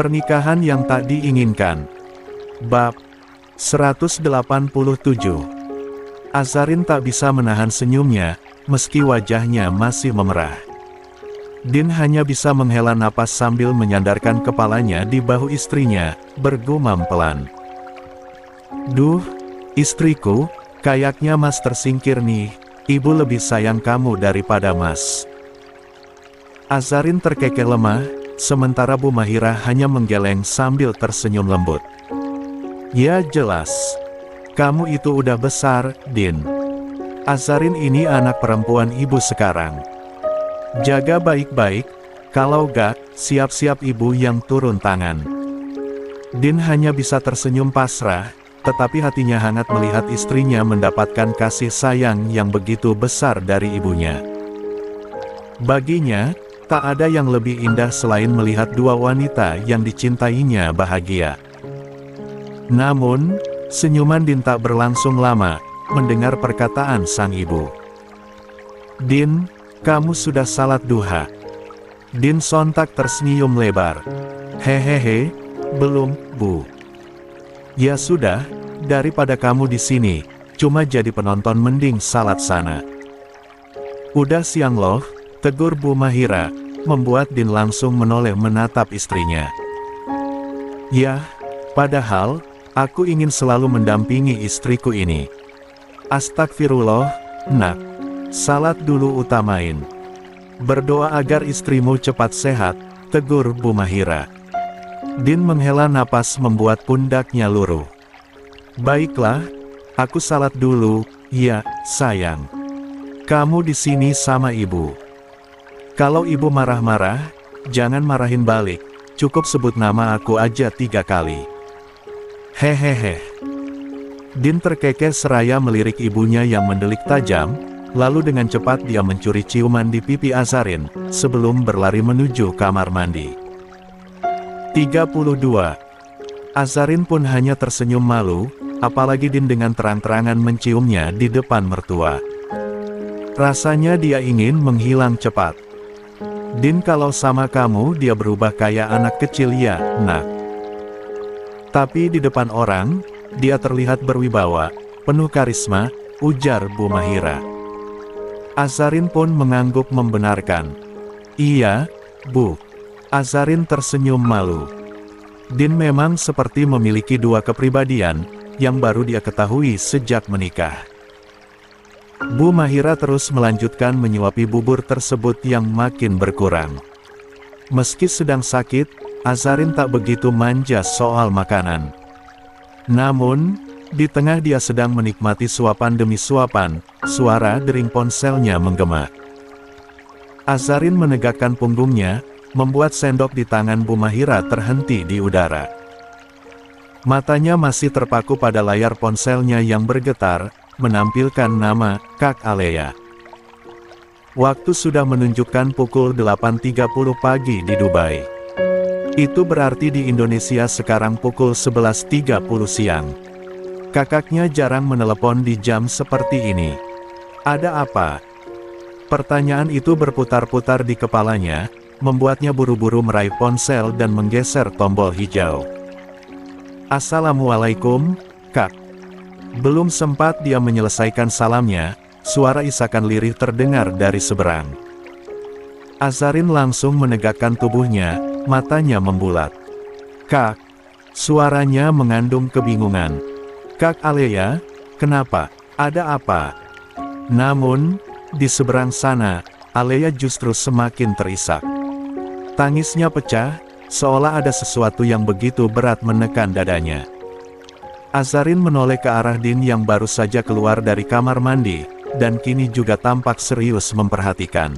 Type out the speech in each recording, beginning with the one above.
Pernikahan yang tak diinginkan. Bab 187. Azarin tak bisa menahan senyumnya, meski wajahnya masih memerah. Din hanya bisa menghela napas sambil menyandarkan kepalanya di bahu istrinya, bergumam pelan. "Duh, istriku, kayaknya Mas tersingkir nih, Ibu lebih sayang kamu daripada Mas." Azarin terkekeh lemah, sementara Bu Mahira hanya menggeleng sambil tersenyum lembut. "Ya jelas. Kamu itu udah besar, Din. Azarin ini anak perempuan ibu sekarang. Jaga baik-baik, kalau gak, siap-siap ibu yang turun tangan." Din hanya bisa tersenyum pasrah, tetapi hatinya hangat melihat istrinya mendapatkan kasih sayang yang begitu besar dari ibunya. Baginya, tak ada yang lebih indah selain melihat dua wanita yang dicintainya bahagia. Namun, senyuman Din tak berlangsung lama, mendengar perkataan sang ibu. "Din, kamu sudah salat duha." Din sontak tersenyum lebar. "Hehehe, belum, Bu." "Ya sudah, daripada kamu di sini, cuma jadi penonton mending salat sana." "Udah siang loh," tegur Bu Mahira, membuat Din langsung menoleh menatap istrinya. "Yah, padahal, aku ingin selalu mendampingi istriku ini." "Astagfirullah, Nak. Salat dulu utamain. Berdoa agar istrimu cepat sehat," tegur Bu Mahira. Din menghela napas membuat pundaknya luruh. "Baiklah, aku salat dulu, ya, sayang. Kamu di sini sama ibu. Kalau ibu marah-marah, jangan marahin balik, cukup sebut nama aku aja 3 kali." "Hehehe." Din terkekeh seraya melirik ibunya yang mendelik tajam, lalu dengan cepat dia mencuri ciuman di pipi Azarin, sebelum berlari menuju kamar mandi. 32. Azarin pun hanya tersenyum malu, apalagi Din dengan terang-terangan menciumnya di depan mertua. Rasanya dia ingin menghilang cepat. "Din, kalau sama kamu dia berubah kayak anak kecil ya, Nak. Tapi di depan orang, dia terlihat berwibawa, penuh karisma," ujar Bu Mahira. Azarin pun mengangguk membenarkan. "Iya, Bu." Azarin tersenyum malu. Din memang seperti memiliki dua kepribadian, yang baru dia ketahui sejak menikah. Bu Mahira terus melanjutkan menyuapi bubur tersebut yang makin berkurang. Meski sedang sakit, Azarin tak begitu manja soal makanan. Namun, di tengah dia sedang menikmati suapan demi suapan, suara dering ponselnya menggema. Azarin menegakkan punggungnya, membuat sendok di tangan Bu Mahira terhenti di udara. Matanya masih terpaku pada layar ponselnya yang bergetar, menampilkan nama Kak Alea. Waktu sudah menunjukkan pukul 8.30 pagi di Dubai. Itu berarti di Indonesia sekarang pukul 11.30 siang. Kakaknya jarang menelepon di jam seperti ini. Ada apa? Pertanyaan itu berputar-putar di kepalanya, membuatnya buru-buru meraih ponsel dan menggeser tombol hijau. "Assalamualaikum, Kak." Belum sempat dia menyelesaikan salamnya, suara isakan lirih terdengar dari seberang. Azarin langsung menegakkan tubuhnya, matanya membulat. "Kak." Suaranya mengandung kebingungan. "Kak Alea, kenapa? Ada apa?" Namun, di seberang sana, Alea justru semakin terisak. Tangisnya pecah, seolah ada sesuatu yang begitu berat menekan dadanya. Azarin menoleh ke arah Din yang baru saja keluar dari kamar mandi, dan kini juga tampak serius memperhatikan.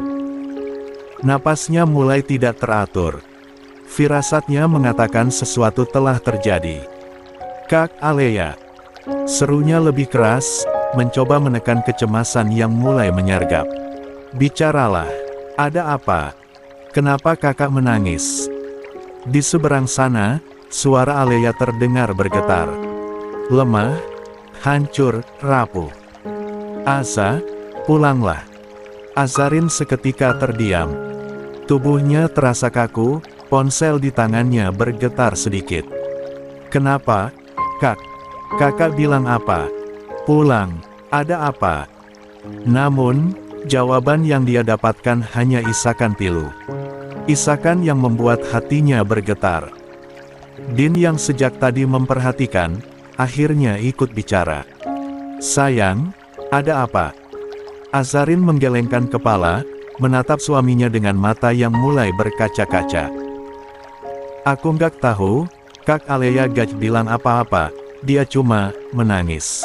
Napasnya mulai tidak teratur. Firasatnya mengatakan sesuatu telah terjadi. "Kak Alea." Serunya lebih keras, mencoba menekan kecemasan yang mulai menyergap. "Bicaralah. Ada apa? Kenapa kakak menangis?" Di seberang sana, suara Alea terdengar bergetar. Lemah, hancur, rapuh. "Aza, pulanglah." Azarin seketika terdiam. Tubuhnya terasa kaku, Ponsel di tangannya bergetar sedikit. "Kenapa, Kak? Kakak bilang apa? Pulang, ada apa?" Namun, jawaban yang dia dapatkan hanya isakan pilu. Isakan yang membuat hatinya bergetar. Din yang sejak tadi memperhatikan, akhirnya ikut bicara. "Sayang, ada apa?" Azarin menggelengkan kepala, menatap suaminya dengan mata yang mulai berkaca-kaca. "Aku nggak tahu, Kak Alea gak bilang apa-apa, dia cuma menangis."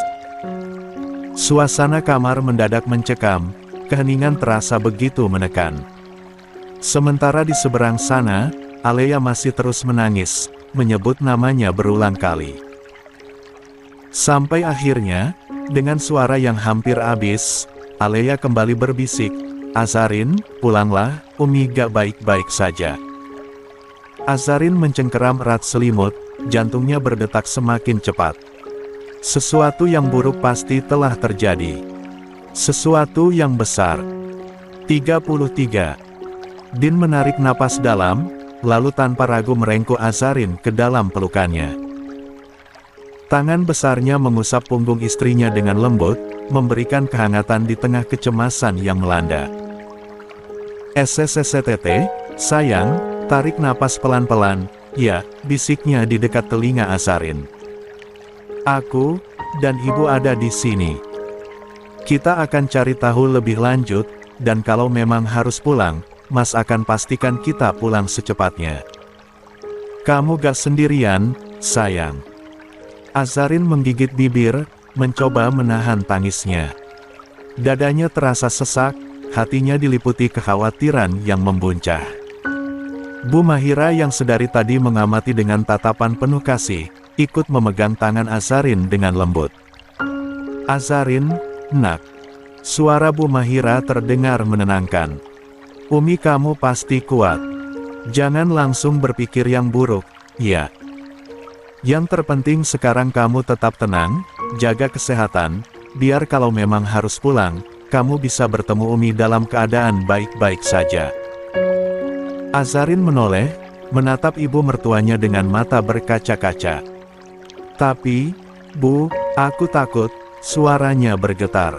Suasana kamar mendadak mencekam, keheningan terasa begitu menekan. Sementara di seberang sana, Alea masih terus menangis, menyebut namanya berulang kali. Sampai akhirnya, dengan suara yang hampir habis, Alea kembali berbisik, "Azarin, pulanglah, Umi gak baik-baik saja." Azarin mencengkeram erat selimut, jantungnya berdetak semakin cepat. Sesuatu yang buruk pasti telah terjadi. Sesuatu yang besar. 33. Din menarik napas dalam, lalu tanpa ragu merengkuh Azarin ke dalam pelukannya. Tangan besarnya mengusap punggung istrinya dengan lembut, memberikan kehangatan di tengah kecemasan yang melanda. "SSSTT, sayang, tarik napas pelan-pelan," ya, bisiknya di dekat telinga Azarin. "Aku dan Ibu ada di sini. Kita akan cari tahu lebih lanjut, dan kalau memang harus pulang, Mas akan pastikan kita pulang secepatnya. Kamu gak sendirian, sayang." Azarin menggigit bibir, mencoba menahan tangisnya. Dadanya terasa sesak, hatinya diliputi kekhawatiran yang membuncah. Bu Mahira yang sedari tadi mengamati dengan tatapan penuh kasih, ikut memegang tangan Azarin dengan lembut. "Azarin, nak." Suara Bu Mahira terdengar menenangkan. "Umi kamu pasti kuat. Jangan langsung berpikir yang buruk, ya. Yang terpenting sekarang kamu tetap tenang, jaga kesehatan, biar kalau memang harus pulang, kamu bisa bertemu Umi dalam keadaan baik-baik saja." Azarin menoleh, menatap ibu mertuanya dengan mata berkaca-kaca. "Tapi, Bu, aku takut," suaranya bergetar.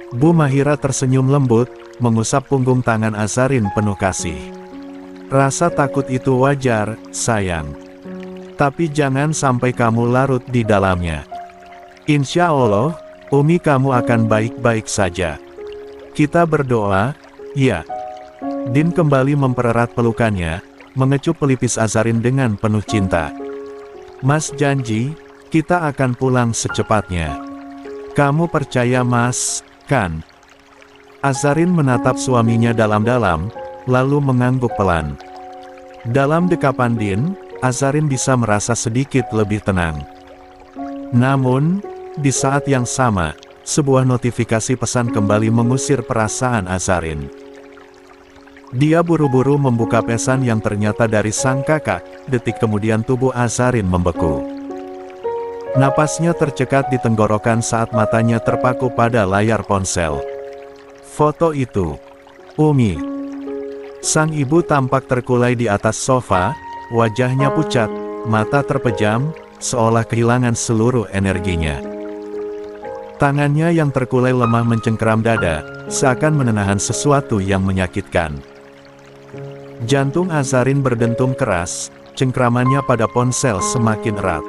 Bu Mahira tersenyum lembut, mengusap punggung tangan Azarin penuh kasih. "Rasa takut itu wajar, sayang. Tapi jangan sampai kamu larut di dalamnya. Insya Allah, Umi kamu akan baik-baik saja. Kita berdoa, ya." Din kembali mempererat pelukannya, mengecup pelipis Azarin dengan penuh cinta. "Mas janji, kita akan pulang secepatnya. Kamu percaya Mas, kan?" Azarin menatap suaminya dalam-dalam, lalu mengangguk pelan. Dalam dekapan Din, Azarin bisa merasa sedikit lebih tenang. Namun, di saat yang sama, sebuah notifikasi pesan kembali mengusir perasaan Azarin. Dia buru-buru membuka pesan yang ternyata dari sang kakak. Detik kemudian tubuh Azarin membeku. Napasnya tercekat di tenggorokan saat matanya terpaku pada layar ponsel. Foto itu. Umi. Sang ibu tampak terkulai di atas sofa, wajahnya pucat, mata terpejam, seolah kehilangan seluruh energinya. Tangannya yang terkulai lemah mencengkeram dada, seakan menenahan sesuatu yang menyakitkan. Jantung Azarin berdentum keras, cengkramannya pada ponsel semakin erat.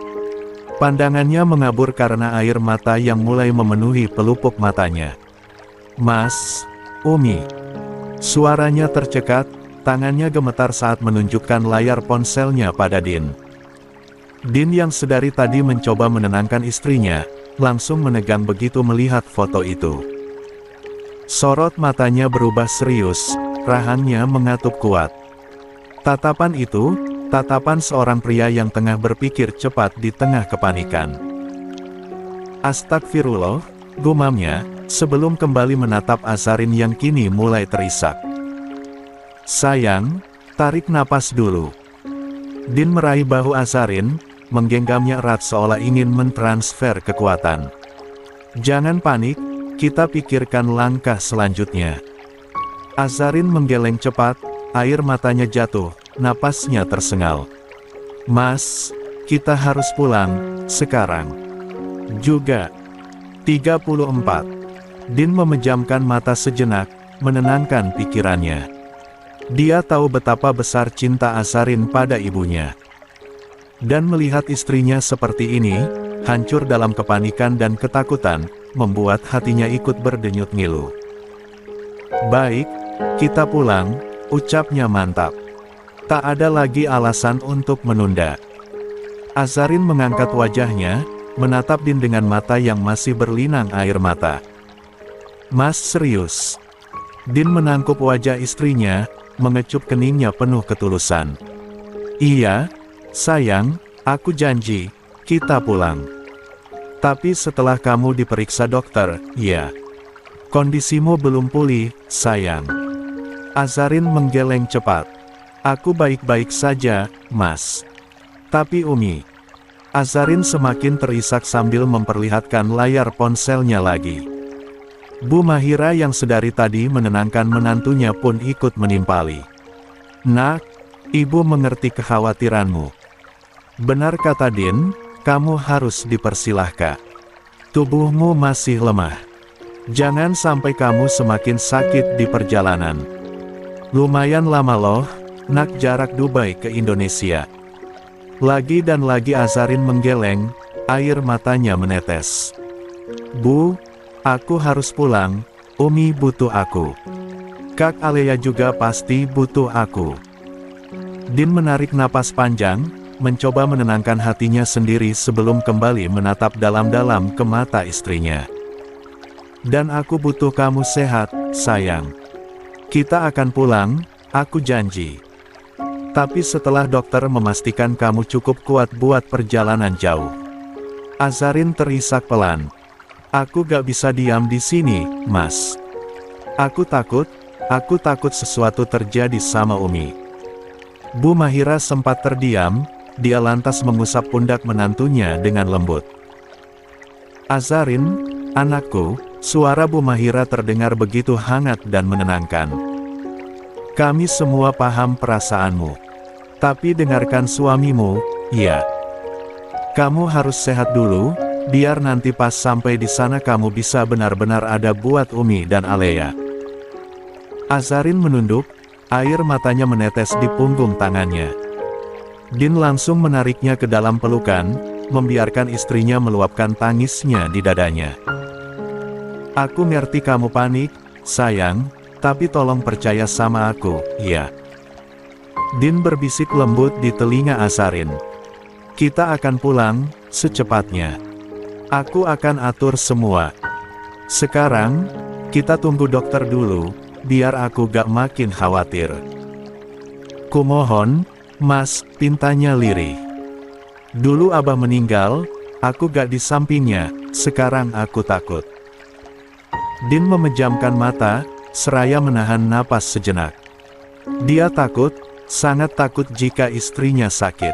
Pandangannya mengabur karena air mata yang mulai memenuhi pelupuk matanya. "Mas, Umi." Suaranya tercekat, tangannya gemetar saat menunjukkan layar ponselnya pada Din. Din yang sedari tadi mencoba menenangkan istrinya, langsung menegang begitu melihat foto itu. Sorot matanya berubah serius, rahangnya mengatup kuat. Tatapan itu, tatapan seorang pria yang tengah berpikir cepat di tengah kepanikan. "Astagfirullah," gumamnya, sebelum kembali menatap Azarin yang kini mulai terisak. "Sayang, tarik napas dulu." Din meraih bahu Azarin, menggenggamnya erat seolah ingin mentransfer kekuatan. "Jangan panik, kita pikirkan langkah selanjutnya." Azarin menggeleng cepat, air matanya jatuh, napasnya tersengal. Mas, kita harus pulang, sekarang. Juga. 34. Din memejamkan mata sejenak, menenangkan pikirannya. Dia tahu betapa besar cinta Azarin pada ibunya. Dan melihat istrinya seperti ini, hancur dalam kepanikan dan ketakutan, membuat hatinya ikut berdenyut ngilu. Baik, kita pulang, ucapnya mantap. Tak ada lagi alasan untuk menunda. Azarin mengangkat wajahnya, menatap Din dengan mata yang masih berlinang air mata. Mas serius? Din menangkup wajah istrinya, mengecup keningnya penuh ketulusan. Iya, sayang, aku janji, kita pulang. Tapi setelah kamu diperiksa dokter, ya. Kondisimu belum pulih, sayang. Azarin menggeleng cepat. Aku baik-baik saja, Mas. Tapi Umi. Azarin semakin terisak sambil memperlihatkan layar ponselnya lagi. Bu Mahira yang sedari tadi menenangkan menantunya pun ikut menimpali. Nak, ibu mengerti kekhawatiranmu. Benar kata Din, kamu harus dipersilahkan. Tubuhmu masih lemah. Jangan sampai kamu semakin sakit di perjalanan. Lumayan lama loh, nak jarak Dubai ke Indonesia. Lagi dan lagi Azarin menggeleng, air matanya menetes. Bu, aku harus pulang, Umi butuh aku. Kak Alea juga pasti butuh aku. Din menarik napas panjang, mencoba menenangkan hatinya sendiri sebelum kembali menatap dalam-dalam ke mata istrinya. Dan aku butuh kamu sehat, sayang. Kita akan pulang, aku janji. Tapi setelah dokter memastikan kamu cukup kuat buat perjalanan jauh. Azarin terisak pelan. Aku gak bisa diam di sini, Mas. Aku takut sesuatu terjadi sama Umi. Bu Mahira sempat terdiam, dia lantas mengusap pundak menantunya dengan lembut. Azarin, anakku, suara Bu Mahira terdengar begitu hangat dan menenangkan. Kami semua paham perasaanmu. Tapi dengarkan suamimu, ya. Kamu harus sehat dulu, biar nanti pas sampai di sana kamu bisa benar-benar ada buat Umi dan Alea. Azarin menunduk, air matanya menetes di punggung tangannya. Din langsung menariknya ke dalam pelukan, membiarkan istrinya meluapkan tangisnya di dadanya. Aku ngerti kamu panik, sayang, tapi tolong percaya sama aku, ya. Din berbisik lembut di telinga Azarin. Kita akan pulang, secepatnya. Aku akan atur semua. Sekarang, kita tunggu dokter dulu, biar aku gak makin khawatir. Kumohon, Mas, pintanya lirih. Dulu Abah meninggal, aku gak di sampingnya, sekarang aku takut. Din memejamkan mata, seraya menahan napas sejenak. Dia takut, sangat takut jika istrinya sakit.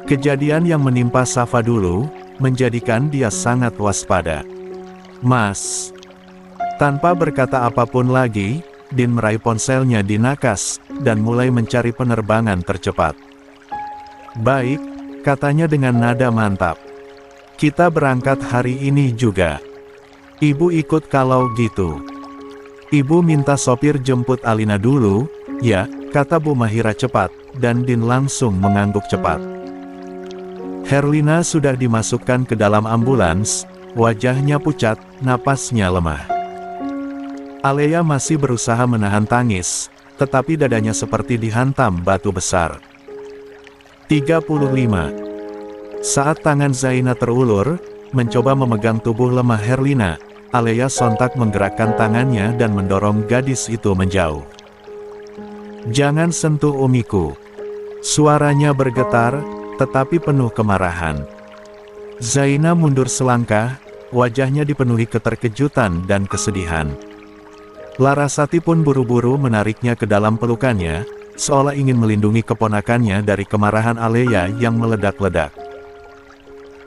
Kejadian yang menimpa Safa dulu, menjadikan dia sangat waspada. Mas. Tanpa berkata apapun lagi, Din meraih ponselnya di nakas, dan mulai mencari penerbangan tercepat. Baik, katanya dengan nada mantap. Kita berangkat hari ini juga. Ibu ikut kalau gitu. Ibu minta sopir jemput Alina dulu, ya, kata Bu Mahira cepat, dan Din langsung mengangguk cepat. Herlina sudah dimasukkan ke dalam ambulans, wajahnya pucat, napasnya lemah. Alea masih berusaha menahan tangis, tetapi dadanya seperti dihantam batu besar. 35. Saat tangan Zaina terulur, mencoba memegang tubuh lemah Herlina, Alea sontak menggerakkan tangannya dan mendorong gadis itu menjauh. Jangan sentuh Umiku. Suaranya bergetar, tetapi penuh kemarahan. Zaina mundur selangkah, wajahnya dipenuhi keterkejutan dan kesedihan. Larasati pun buru-buru menariknya ke dalam pelukannya, seolah ingin melindungi keponakannya dari kemarahan Alea yang meledak-ledak.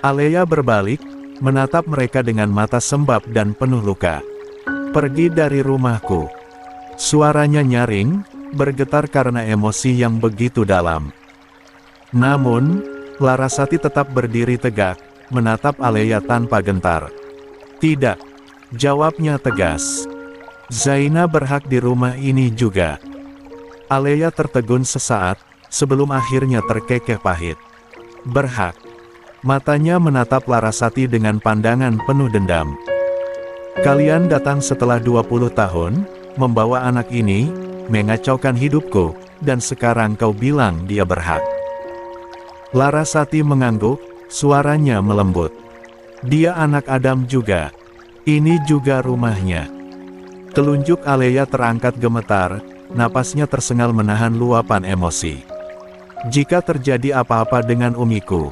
Alea berbalik, menatap mereka dengan mata sembab dan penuh luka. Pergi dari rumahku. Suaranya nyaring, bergetar karena emosi yang begitu dalam. Namun, Larasati tetap berdiri tegak, menatap Alea tanpa gentar. "Tidak," jawabnya tegas. "Zaina berhak di rumah ini juga." Alea tertegun sesaat, sebelum akhirnya terkekeh pahit. "Berhak?" Matanya menatap Larasati dengan pandangan penuh dendam. "Kalian datang setelah 20 tahun, membawa anak ini, mengacaukan hidupku, dan sekarang kau bilang dia berhak." Larasati mengangguk, suaranya melembut. "Dia anak Adam juga. Ini juga rumahnya." Telunjuk Alea terangkat gemetar, napasnya tersengal menahan luapan emosi. "Jika terjadi apa-apa dengan umiku,"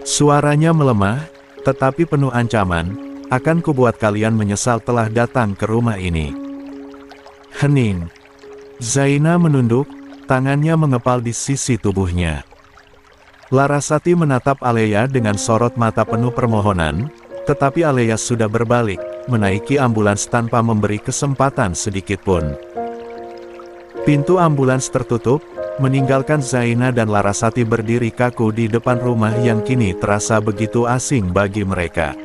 suaranya melemah, tetapi penuh ancaman, "akan kubuat kalian menyesal telah datang ke rumah ini." Hening. Zaina menunduk, tangannya mengepal di sisi tubuhnya. Larasati menatap Alea dengan sorot mata penuh permohonan, tetapi Alea sudah berbalik, menaiki ambulans tanpa memberi kesempatan sedikitpun. Pintu ambulans tertutup, meninggalkan Zaina dan Larasati berdiri kaku di depan rumah yang kini terasa begitu asing bagi mereka.